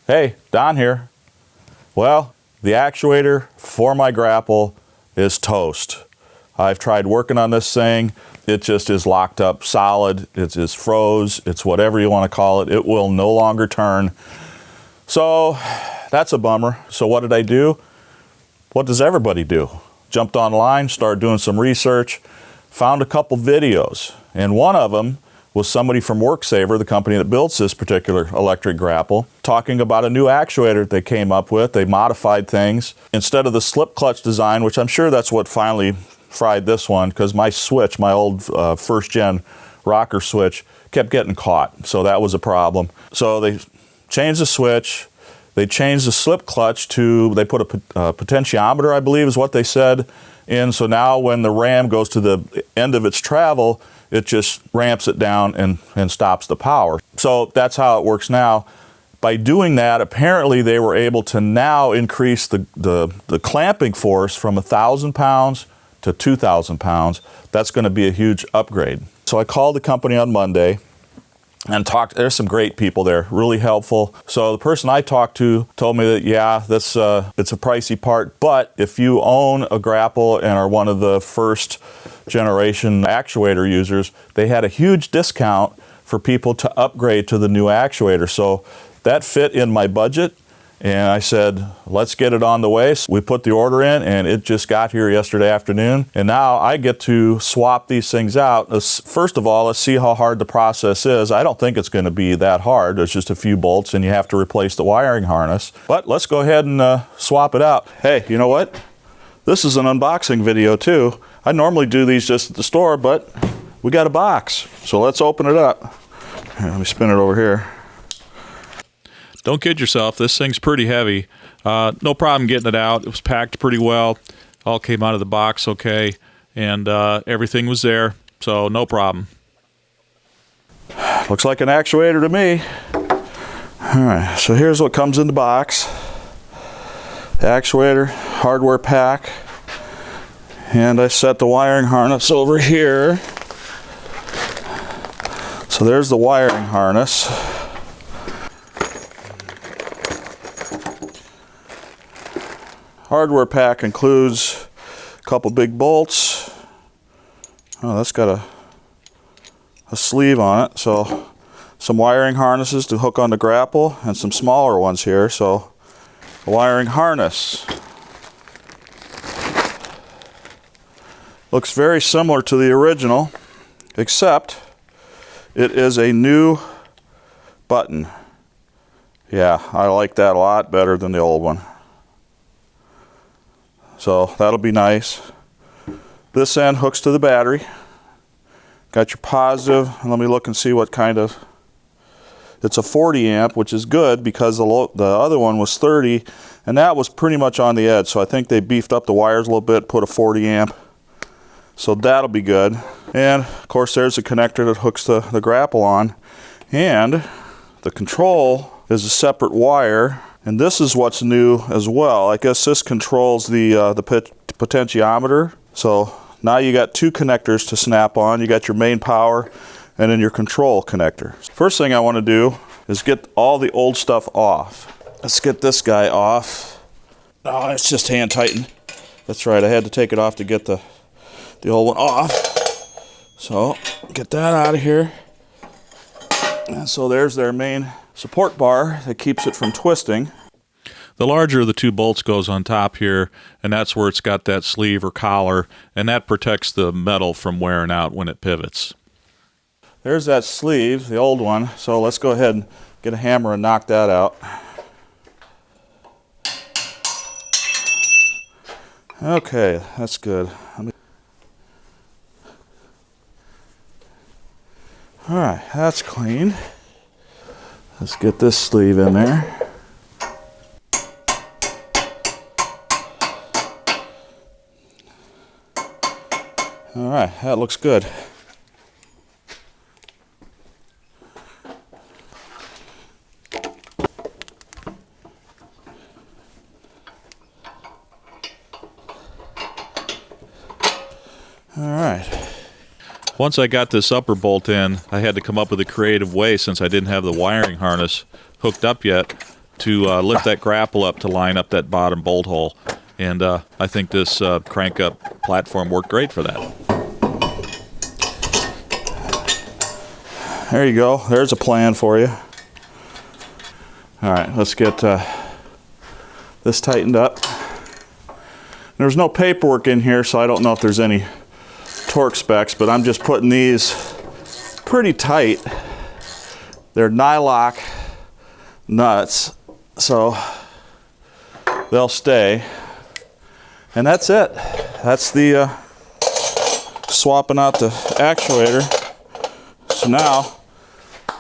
Hey, Don here. Well, the actuator for my Grapple is toast. I've tried working on this thing. It just is locked up solid. It just froze. It's whatever you want to call it. It will no longer turn. So that's a bummer. So what did I do? What does everybody do? Jumped online, started doing some research, found a couple videos, and one of them was somebody from Worksaver, the company that builds this particular electric Grapple, talking about a new actuator they came up with. They modified things. Instead of the slip clutch design, which I'm sure that's what finally fried this one, because my switch, my old first gen rocker switch, kept getting caught. So that was a problem. So they changed the switch. They changed the slip clutch to, they put a potentiometer, I believe is what they said, in. So now when the ram goes to the end of its travel, it just ramps it down and stops the power. So that's how it works now. By doing that, apparently they were able to now increase the clamping force from 1,000 pounds to 2,000 pounds. That's going to be a huge upgrade. So I called the company on Monday and talked. There's some great people there, really helpful. So the person I talked to told me that, yeah, it's a pricey part, but if you own a Grapple and are one of the first generation actuator users, they had a huge discount for people to upgrade to the new actuator. So that fit in my budget. And I said, let's get it on the way. So we put the order in, and it just got here yesterday afternoon. And now I get to swap these things out. First of all, let's see how hard the process is. I don't think it's going to be that hard. There's just a few bolts, and you have to replace the wiring harness. But let's go ahead and swap it out. Hey, you know what? This is an unboxing video, too. I normally do these just at the store, but we got a box. So let's open it up. Here, let me spin it over here. Don't kid yourself, this thing's pretty heavy. No problem getting it out. It was packed pretty well. All came out of the box okay, and everything was there, so no problem. Looks like an actuator to me. All right, so here's what comes in the box. The actuator, hardware pack, and I set the wiring harness over here. So there's the wiring harness. Hardware pack includes a couple big bolts. Oh, that's got a sleeve on it. So some wiring harnesses to hook on the Grapple and some smaller ones here. So a wiring harness. Looks very similar to the original, except it is a new button. Yeah, I like that a lot better than the old one. So that'll be nice. This end hooks to the battery. Got your positive, and let me look and see what kind of. It's a 40 amp, which is good because the other one was 30, and that was pretty much on the edge. So I think they beefed up the wires a little bit, put a 40 amp. So that'll be good. And of course, there's a connector that hooks the Grapple on, and the control is a separate wire. And this is what's new as well. I guess this controls the potentiometer. So now you got two connectors to snap on. You got your main power and then your control connector. First thing I want to do is get all the old stuff off. Let's get this guy off. Oh, it's just hand tightened. That's right, I had to take it off to get the old one off. So get that out of here. And so there's their main support bar that keeps it from twisting. The larger of the two bolts goes on top here, and that's where it's got that sleeve or collar, and that protects the metal from wearing out when it pivots. There's that sleeve, the old one, so let's go ahead and get a hammer and knock that out. Okay, that's good. All right, that's clean. Let's get this sleeve in there. All right, that looks good. All right. Once I got this upper bolt in, I had to come up with a creative way, since I didn't have the wiring harness hooked up yet, to lift that grapple up to line up that bottom bolt hole. And I think this crank up platform worked great for that. There you go. There's a plan for you. All right, let's get this tightened up. There's no paperwork in here, so I don't know if there's any torque specs, but I'm just putting these pretty tight. They're nylock nuts, so they'll stay. And that's it. That's the swapping out the actuator. So now,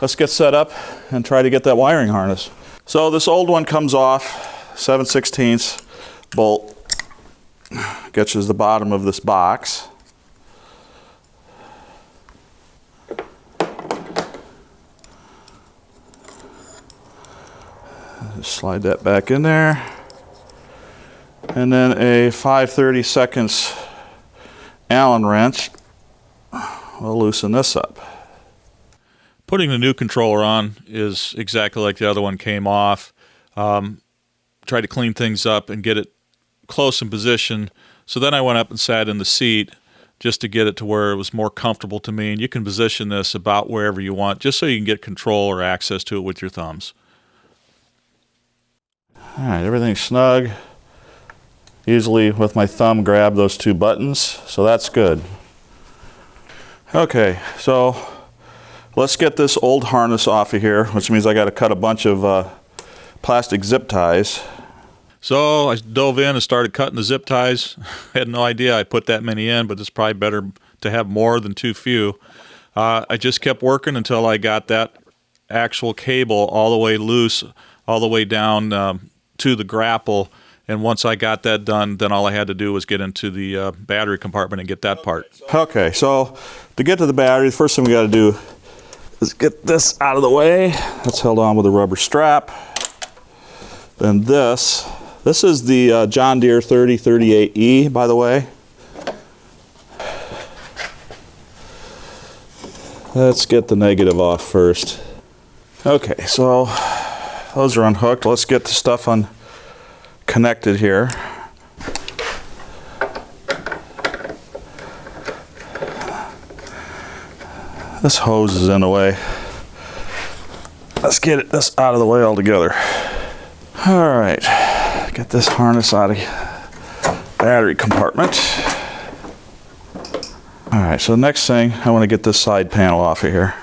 let's get set up and try to get that wiring harness. So this old one comes off, 7/16 bolt. Gets you to the bottom of this box. Just slide that back in there. And then a 5/32 Allen wrench will loosen this up. Putting the new controller on is exactly like the other one came off. Try to clean things up and get it close in position. So then I went up and sat in the seat just to get it to where it was more comfortable to me. And you can position this about wherever you want, just so you can get control or access to it with your thumbs. All right, everything's snug. Usually with my thumb grab those two buttons, so that's good. Okay, so let's get this old harness off of here, which means I got to cut a bunch of plastic zip ties. So I dove in and started cutting the zip ties. I had no idea I put that many in, but it's probably better to have more than too few. I just kept working until I got that actual cable all the way loose, all the way down to the grapple. And once I got that done, then all I had to do was get into the battery compartment and get that part. Okay, so to get to the battery, the first thing we got to do is get this out of the way. That's held on with a rubber strap. Then this is the John Deere 3038E, by the way. Let's get the negative off first. Okay, so those are unhooked. Let's get the stuff connected here. This hose is in the way. Let's get this out of the way altogether. All right, get this harness out of the battery compartment. All right, so the next thing, I want to get this side panel off of here.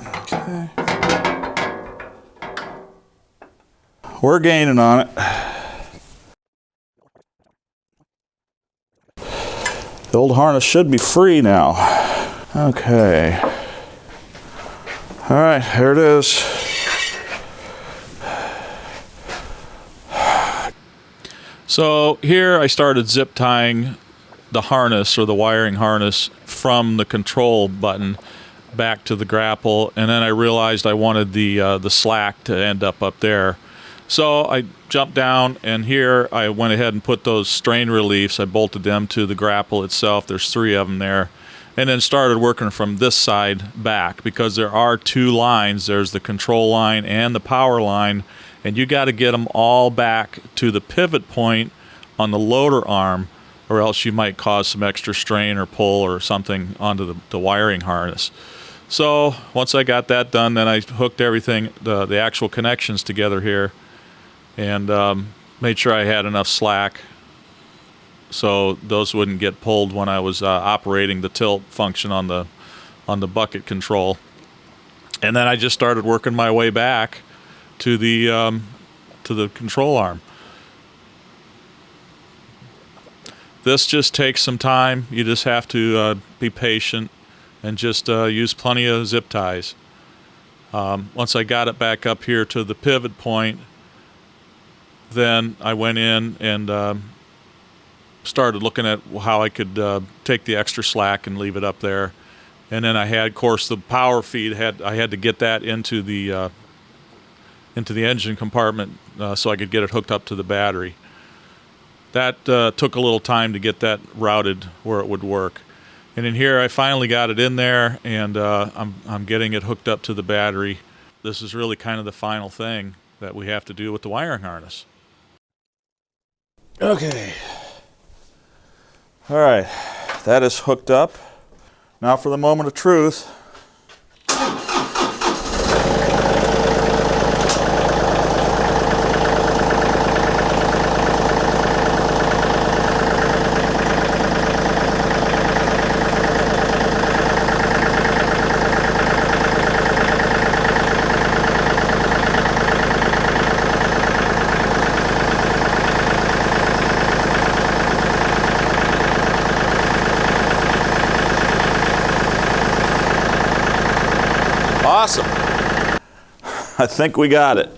Okay. We're gaining on it. The old harness should be free now. Okay. All right, here it is. So here I started zip tying the harness, or the wiring harness, from the control button back to the grapple, and then I realized I wanted the slack to end up there. So I jumped down, and here I went ahead and put those strain reliefs. I bolted them to the grapple itself. There's 3 of them there. And then started working from this side back, because there are 2 lines. There's the control line and the power line, and you got to get them all back to the pivot point on the loader arm, or else you might cause some extra strain or pull or something onto the wiring harness. So once I got that done, then I hooked everything, the actual connections together here, and made sure I had enough slack so those wouldn't get pulled when I was operating the tilt function on the bucket control. And then I just started working my way back to the control arm. This just takes some time. You just have to be patient and just use plenty of zip ties. Once I got it back up here to the pivot point, then I went in and started looking at how I could take the extra slack and leave it up there. And then I had, of course, the power feed. I had to get that into the engine compartment so I could get it hooked up to the battery. That took a little time to get that routed where it would work. And in here, I finally got it in there, and I'm getting it hooked up to the battery. This is really kind of the final thing that we have to do with the wiring harness. Okay. All right, that is hooked up. Now for the moment of truth. Awesome. I think we got it.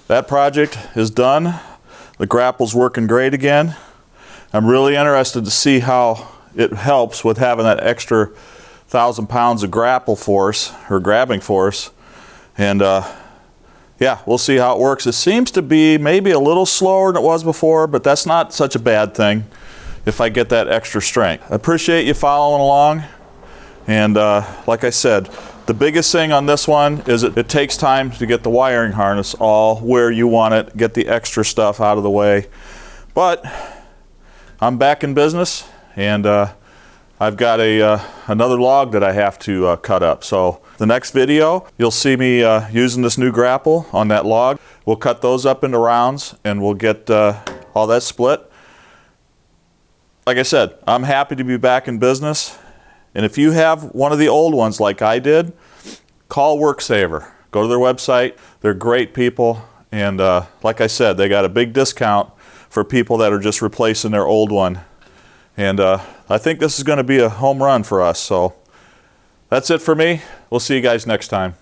That project is done. The grapple's working great again. I'm really interested to see how it helps with having that extra 1,000 pounds of grapple force, or grabbing force. And yeah, we'll see how it works. It seems to be maybe a little slower than it was before, but that's not such a bad thing if I get that extra strength. I appreciate you following along. And like I said, the biggest thing on this one is it takes time to get the wiring harness all where you want it, get the extra stuff out of the way. But I'm back in business, and I've got another log that I have to cut up. So the next video, you'll see me using this new grapple on that log. We'll cut those up into rounds, and we'll get all that split. Like I said, I'm happy to be back in business. And if you have one of the old ones like I did, call Worksaver. Go to their website. They're great people. And like I said, they got a big discount for people that are just replacing their old one. And I think this is going to be a home run for us. So that's it for me. We'll see you guys next time.